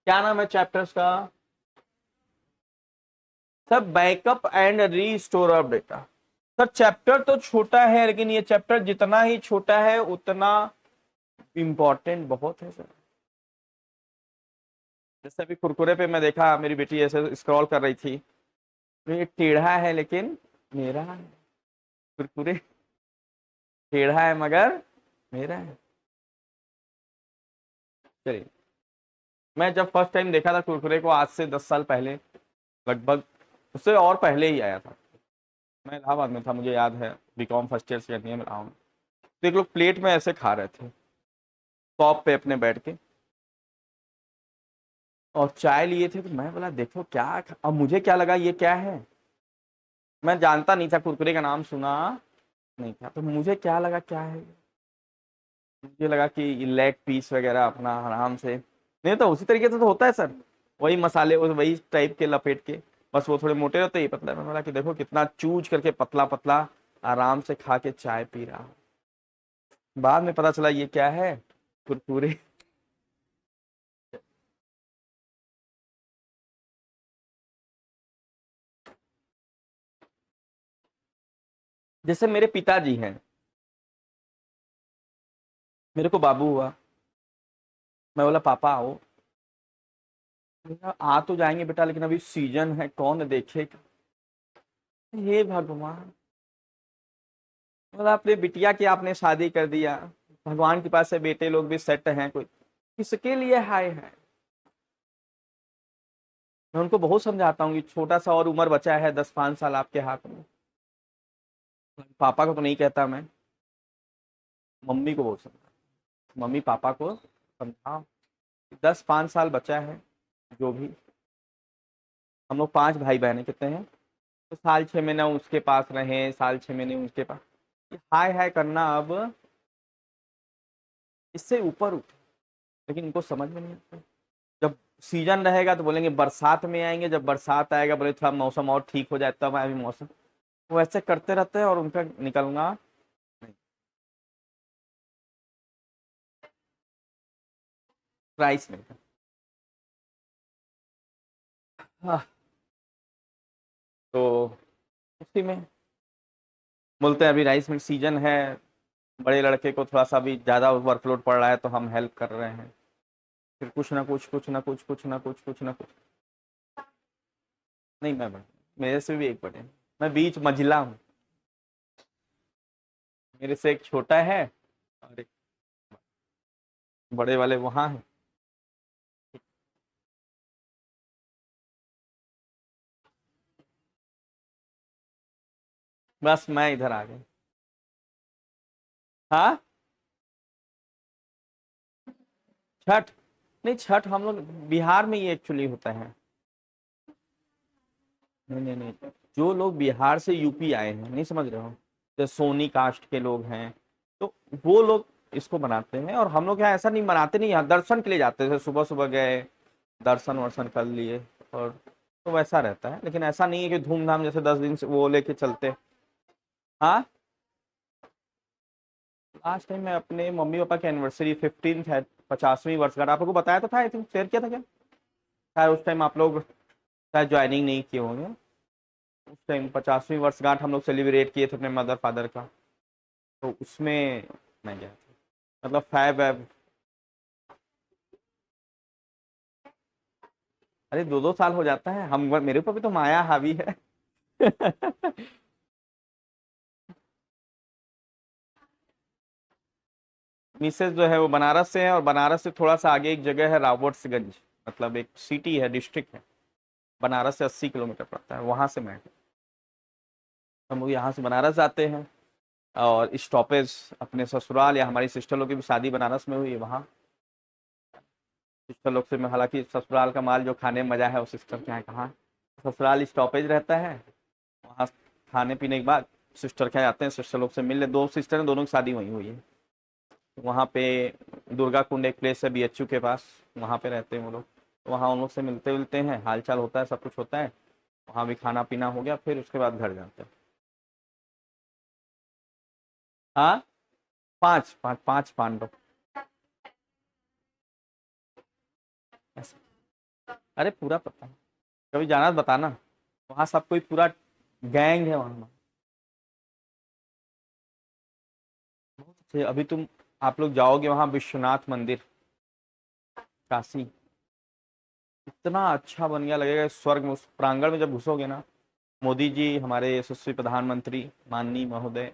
क्या नाम है चैप्टर्स का? Sir backup and restore of data. Sir chapter तो छोटा है, लेकिन ये चैप्टर जितना ही छोटा है उतना इंपॉर्टेंट बहुत है सर। जैसे अभी कुरकुरे पे मैं देखा, मेरी बेटी ऐसे स्क्रॉल कर रही थी, तो ये टेढ़ा है लेकिन मेरा है। कुरकुरे टेढ़ा है मगर मेरा है। चलिए, मैं जब फर्स्ट टाइम देखा था कुरकुरे को, आज से 10 साल पहले लगभग, उससे और पहले ही आया था। मैं इलाहाबाद में था, मुझे याद है, BCom first year second year में रहा हूँ। तो एक लोग प्लेट में ऐसे खा रहे थे, टॉप पे अपने बैठ के, और चाय लिए थे। तो मैं बोला देखो क्या, अब मुझे क्या लगा ये क्या है, मैं जानता नहीं था, कुरकुरे का नाम सुना नहीं था, तो मुझे क्या लगा क्या है, मुझे लगा कि लेग पीस वगैरह अपना आराम से, नहीं तो उसी तरीके से तो होता है सर, वही मसाले वही टाइप के लपेट के, बस वो थोड़े मोटे रहते ही पतला। मैं बोला कि देखो कितना चूज करके पतला पतला आराम से खा के चाय पी रहा हूँ। बाद में पता चला ये क्या है, कुरकुरे। जैसे मेरे पिताजी हैं, मेरे को बाबू हुआ, मैं बोला पापा आओ, बोला, आ तो जाएंगे बेटा, लेकिन अभी सीजन है कौन देखेगा। हे भगवान, बोला अपने बिटिया की आपने शादी कर दिया, भगवान के पास से बेटे लोग भी सेट हैं, कोई किसके लिए हाय है। मैं उनको बहुत समझाता हूँ कि छोटा सा और उम्र बचा है, 10-5 साल आपके हाथ में। पापा को तो नहीं कहता मैं, मम्मी को बहुत समझा, मम्मी पापा को समझाओ, 10-5 साल बचा है, जो भी, हम लोग 5 भाई बहन हैं, कितने हैं, तो साल 6 महीने उसके पास रहे, साल 6 महीने उसके पास, हाय हाय करना अब इससे ऊपर उठ, लेकिन इनको समझ में नहीं आता। जब सीजन रहेगा तो बोलेंगे बरसात में आएंगे, जब बरसात आएगा बोले थोड़ा मौसम और ठीक हो जाए तब आए मौसम, वो ऐसे करते रहते हैं और उनका निकलना नहीं। राइस मिल, हाँ, तो उसी में बोलते हैं अभी राइस मिल सीजन है, बड़े लड़के को थोड़ा सा भी ज्यादा वर्कलोड पड़ रहा है तो हम हेल्प कर रहे हैं, फिर कुछ ना कुछ कुछ ना कुछ कुछ ना कुछ कुछ ना कुछ। नहीं मैं बड़ा, मेरे से भी एक बड़े हैं। मैं बीच मंझिला हूँ, मेरे से एक छोटा है और एक बड़े वाले वहां है। बस मैं इधर आ गया। हाँ, छठ, नहीं छठ हम लोग बिहार में ही एक्चुअली होता है। नहीं नहीं नहीं, जो लोग बिहार से यूपी आए हैं, नहीं समझ रहे हो, जो सोनी कास्ट के लोग हैं, तो वो लोग इसको बनाते हैं, और हम लोग यहाँ ऐसा नहीं मनाते, नहीं, यहाँ दर्शन के लिए जाते थे, सुबह सुबह गए, दर्शन वर्शन कर लिए, और तो वैसा रहता है, लेकिन ऐसा नहीं है कि धूमधाम जैसे 10 दिन से वो लेके चलते। हाँ, लास्ट टाइम मैं अपने मम्मी पापा की एनिवर्सरी 15 है, 50वीं वर्षगांठ, आप लोगों को बताया तो था, आई थिंक शेयर किया था क्या, शायद उस टाइम आप लोग शायद ज्वाइनिंग नहीं किए होंगे। उस टाइम 50वीं वर्षगांठ हम लोग सेलिब्रेट किए थे अपने मदर फादर का, तो उसमें मैं गया था, मतलब फैब वैब। अरे 2-2 साल हो जाता है, हम मेरे ऊपर भी तो माया हावी है। मिसेज जो है वो बनारस से है, और बनारस से थोड़ा सा आगे एक जगह है रावर्ट्सगंज, मतलब एक सिटी है, डिस्ट्रिक्ट है, बनारस से 80 किलोमीटर पड़ता है, वहां से मैं, हम लोग यहाँ से बनारस जाते हैं, और स्टॉपेज अपने ससुराल, या हमारी सिस्टर लोग की भी शादी बनारस में हुई है, वहाँ सिस्टर लोग से मैं, हालांकि ससुराल का माल जो खाने में मजा है वो सिस्टर के यहाँ कहाँ, ससुराल स्टॉपेज रहता है, वहाँ खाने पीने के बाद सिस्टर के यहाँ जाते हैं, सिस्टर लोग से मिलने, दो सिस्टर हैं, दोनों की शादी वहीं हुई है, वहाँ पे दुर्गा कुंड एक प्लेस है बीएचयू के पास, वहाँ पे रहते हैं वो लोग, वहाँ उन लोग से मिलते मिलते हैं, हाल चाल होता है, सब कुछ होता है, वहाँ भी खाना पीना हो गया, फिर उसके बाद घर जाते हैं। हाँ, पांच पांच पांच पांडव। अरे पूरा पता है, कभी जाना तो बताना। वहां सब कोई पूरा गैंग है वहां। बहुत अच्छे। अभी तुम आप लोग जाओगे वहां विश्वनाथ मंदिर, काशी, इतना अच्छा बन गया, लगेगा स्वर्ग में। उस प्रांगण में जब घुसोगे ना, मोदी जी, हमारे यशस्वी प्रधानमंत्री माननीय महोदय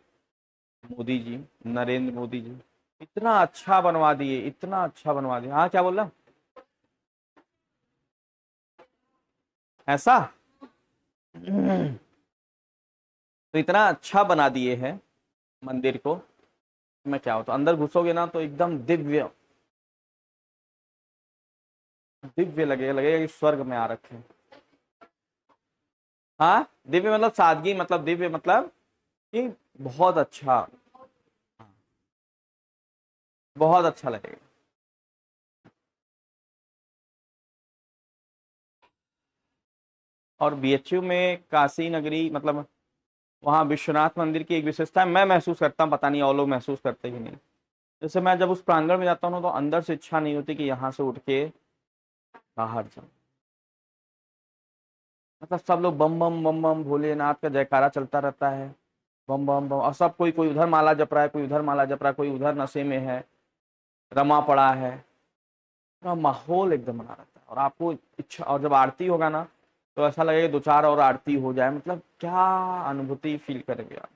मोदी जी, नरेंद्र मोदी जी, इतना अच्छा बनवा दिए, इतना अच्छा बनवा दिया। हाँ क्या बोल रहा? ऐसा तो इतना अच्छा बना दिए हैं मंदिर को। मैं क्या होता, अंदर घुसोगे ना तो एकदम दिव्य, दिव्य लगेगा, लगेगा कि स्वर्ग में आ रखे हैं। हाँ, दिव्य मतलब सादगी, मतलब दिव्य मतलब कि बहुत अच्छा, बहुत अच्छा लगेगा। और बीएचयू में काशी नगरी मतलब वहाँ विश्वनाथ मंदिर की एक विशेषता है, मैं महसूस करता हूँ, पता नहीं और लोग महसूस करते कि नहीं। जैसे मैं जब उस प्रांगण में जाता हूँ ना, तो अंदर से इच्छा नहीं होती कि यहाँ से उठ के बाहर जाऊं। मतलब सब लोग बम बम बम बम भोलेनाथ का जयकारा चलता रहता है, बम बम बम, और सब कोई, कोई उधर माला जप रहा है, कोई उधर माला जप रहा है, कोई उधर नशे में है, रमा पड़ा है। पूरा माहौल एकदम बना रहता है। और आपको इच्छा, और जब आरती होगा ना, तो ऐसा लगेगा दो चार और आरती हो जाए। मतलब क्या अनुभूति फील करेंगे आप,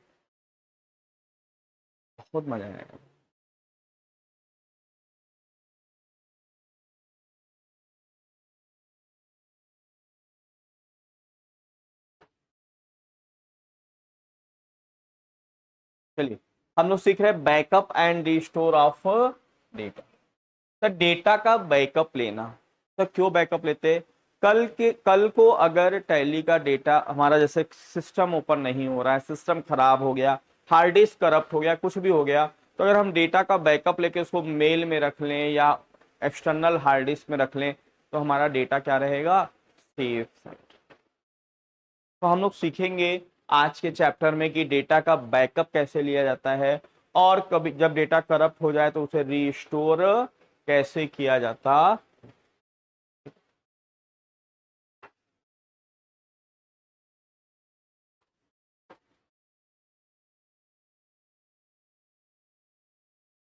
बहुत मजा आएगा। चलिए, हम लोग सीख रहे हैं backup and restore of data. तो डेटा का बैकअप लेना, तो क्यों बैकअप लेते हैं? कल को अगर टैली का डेटा हमारा, जैसे सिस्टम ओपन नहीं हो रहा है, सिस्टम खराब हो गया, हार्ड डिस्क करप्ट हो गया, कुछ भी हो गया, तो अगर हम डेटा का बैकअप लेके उसको मेल में रख लें या एक्सटर्नल हार्ड डिस्क में रख लें, तो हमारा डेटा क्या रहेगा? Safe side. तो हम लोग सीखेंगे आज के चैप्टर में कि डेटा का बैकअप कैसे लिया जाता है, और कभी जब डेटा करप्ट हो जाए तो उसे रीस्टोर कैसे किया जाता।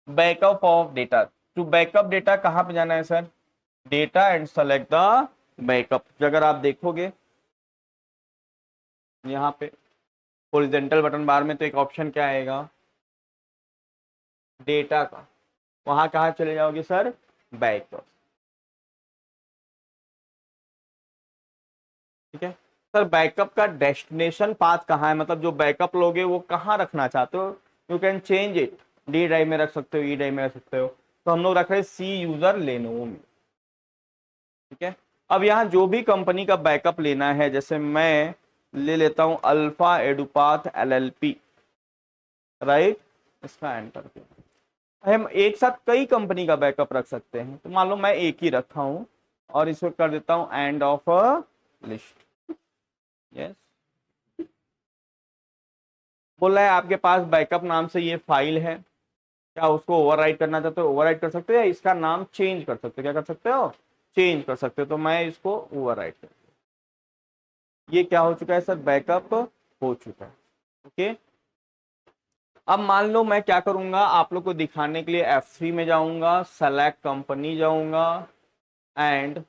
Backup of data, to backup data कहां पे जाना है सर? Data and select the backup. अगर आप देखोगे यहाँ पे हॉरिजॉन्टल बटन बार में, तो एक ऑप्शन क्या आएगा? डेटा का। वहां कहा चले जाओगे सर? बैकअप। ठीक है सर, बैकअप का डेस्टिनेशन पाथ कहाँ है? मतलब जो बैकअप लोगे वो कहाँ रखना चाहते हो? You can change it, D drive में रख सकते हो, ई ड्राइव में रख सकते हो। तो हम लोग रख रहे हैं सी यूजर लेनोवो में। ठीक है, अब यहाँ जो भी कंपनी का बैकअप लेना है, जैसे मैं ले लेता हूं अल्फा एडुपाथ एलएलपी, राइट, इसका एंटर किया। हम एक साथ कई कंपनी का बैकअप रख सकते हैं, तो मान लो मैं एक ही रखा हूं, और इसको कर देता हूं एंड ऑफ लिस्ट। यस, बोल रहा है आपके पास बैकअप नाम से ये फाइल है, क्या उसको ओवरराइट करना चाहते हो? ओवरराइट कर सकते हो, या इसका नाम चेंज कर सकते हो? क्या कर सकते हो? चेंज कर सकते हो। तो मैं इसको ओवरराइट कर, ये क्या हो चुका है सर? बैकअप हो चुका है। ओके, अब मान लो मैं क्या करूंगा, आप लोग को दिखाने के लिए F3 में जाऊंगा, सेलेक्ट कंपनी जाऊंगा, एंड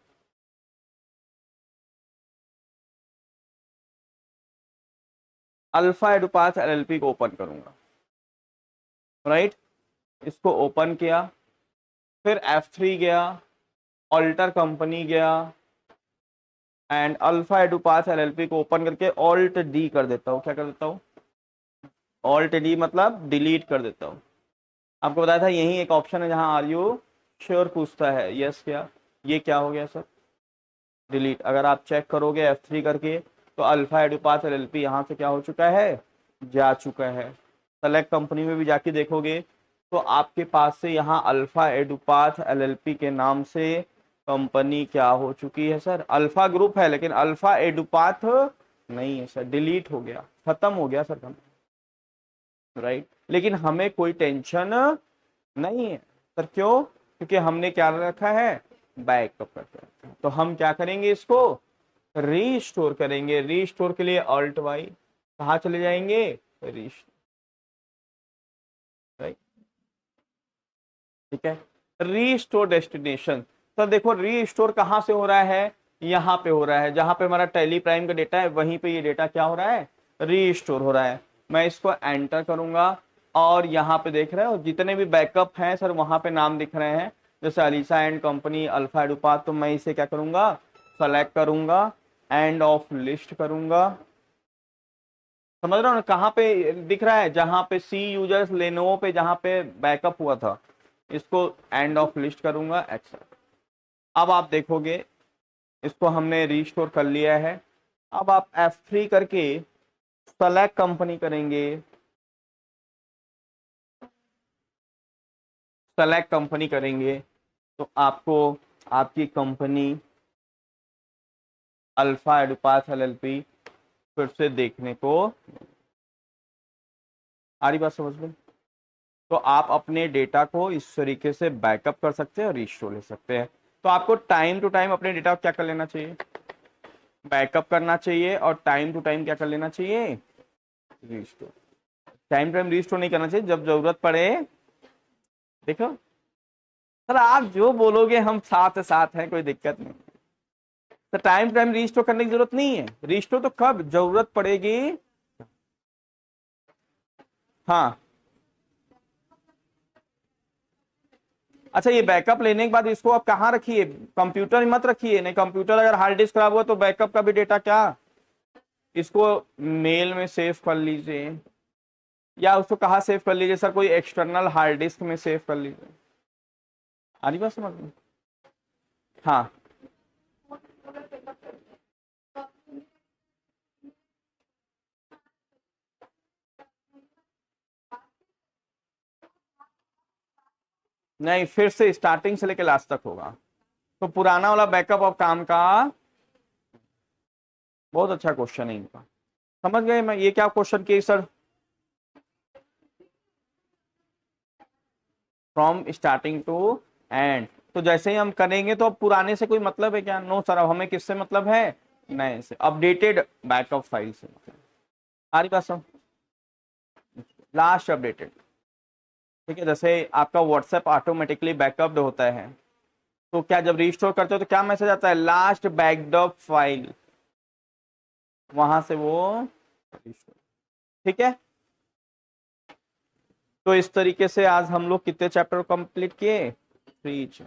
अल्फा एडुपाथ एलएलपी को ओपन करूंगा, राइट। इसको ओपन किया, फिर F3 गया, ऑल्टर कंपनी गया, एंड अल्फा एडुपाथ एलएलपी को ओपन करके ऑल्ट डी कर देता हूँ। क्या कर देता हूँ? ऑल्ट डी मतलब डिलीट कर देता हूँ। आपको बताया था यही एक ऑप्शन है जहां आर यू श्योर पूछता है, यस क्या? ये क्या हो गया सर? डिलीट। अगर आप चेक करोगे F3 करके, तो अल्फा एडुपाथ एलएलपी यहाँ से क्या हो चुका है? जा चुका है। सेलेक्ट कंपनी में भी जाके देखोगे, तो आपके पास से यहाँ अल्फा एडुपाथ एलएलपी के नाम से कंपनी क्या हो चुकी है सर? अल्फा ग्रुप है, लेकिन अल्फा एडुपाथ नहीं है सर, डिलीट हो गया, खत्म हो गया सर, राइट। लेकिन हमें कोई टेंशन नहीं है सर, क्यों? क्योंकि हमने क्या रखा है? बैकअप करते हैं। तो हम क्या करेंगे, इसको रीस्टोर करेंगे। रीस्टोर के लिए ऑल्ट वाई, कहाँ चले जाएंगे, रीस्टोर, राइट, ठीक है। रीस्टोर डेस्टिनेशन, तो देखो रीस्टोर कहाँ से हो रहा है, यहाँ पे हो रहा है, जहां पे हमारा टैली प्राइम का डेटा है वहीं पे ये डेटा क्या हो रहा है, रीस्टोर हो रहा है। मैं इसको एंटर करूंगा और यहाँ पे देख रहे हो जितने भी बैकअप हैं सर वहां पे नाम दिख रहे हैं, जैसे अलीसा एंड कंपनी, अल्फा एडुपात। तो मैं इसे क्या करूंगा, सेलेक्ट करूंगा, एंड ऑफ लिस्ट करूंगा। समझ रहे हो ना, कहाँ पे दिख रहा है, जहां पे सी यूजर्स लेनोवो पे जहां पे बैकअप हुआ था, इसको एंड ऑफ लिस्ट करूंगा, एक्सेप्ट। अब आप देखोगे इसको हमने रिस्टोर कर लिया है। अब आप F3 करके सेलेक्ट कंपनी करेंगे, सेलेक्ट कंपनी करेंगे तो आपको आपकी कंपनी अल्फा एडुपास LLP फिर से देखने को, आ रही बात समझ में। तो आप अपने डेटा को इस तरीके से बैकअप कर सकते हैं और रिस्टोर ले सकते हैं। तो आपको टाइम टू टाइम अपने डेटा को क्या कर लेना चाहिए, बैकअप करना चाहिए, और टाइम टू टाइम क्या कर लेना चाहिए, restore. Time to time restore नहीं करना चाहिए, जब जरूरत पड़े। देखो सर आप जो बोलोगे हम साथ साथ हैं, कोई दिक्कत नहीं। तो टाइम टू टाइम रिस्टोर करने की जरूरत नहीं है, रिस्टोर तो कब जरूरत पड़ेगी। हाँ, अच्छा ये बैकअप लेने के बाद इसको आप कहाँ रखिए, कंप्यूटर में मत रखिए, नहीं कंप्यूटर अगर हार्ड डिस्क खराब हुआ तो बैकअप का भी डेटा क्या, इसको मेल में सेव कर लीजिए, या उसको कहाँ सेव कर लीजिए सर, कोई एक्सटर्नल हार्ड डिस्क में सेव कर लीजिए। आ रही बात समझ में। हाँ, नहीं फिर से स्टार्टिंग से लेकर लास्ट तक होगा। तो पुराना वाला बैकअप ऑफ काम का, बहुत अच्छा क्वेश्चन है इनका। समझ गए, मैं ये क्या क्वेश्चन किए sir, from starting to end. तो जैसे ही हम करेंगे तो अब पुराने से कोई मतलब है क्या, नो सर, अब हमें किससे मतलब है, नए से, अपडेटेड बैकअप फाइल से मतलब। आ रही बात सब, लास्ट अपडेटेड, ठीक है। जैसे आपका व्हाट्सएप ऑटोमेटिकली बैकअप होता है, तो क्या जब रिस्टोर करते हो तो क्या मैसेज आता है, लास्ट बैकअप फाइल, वहां से वो restore। ठीक है। तो इस तरीके से आज हम लोग कितने चैप्टर कंप्लीट किए, 3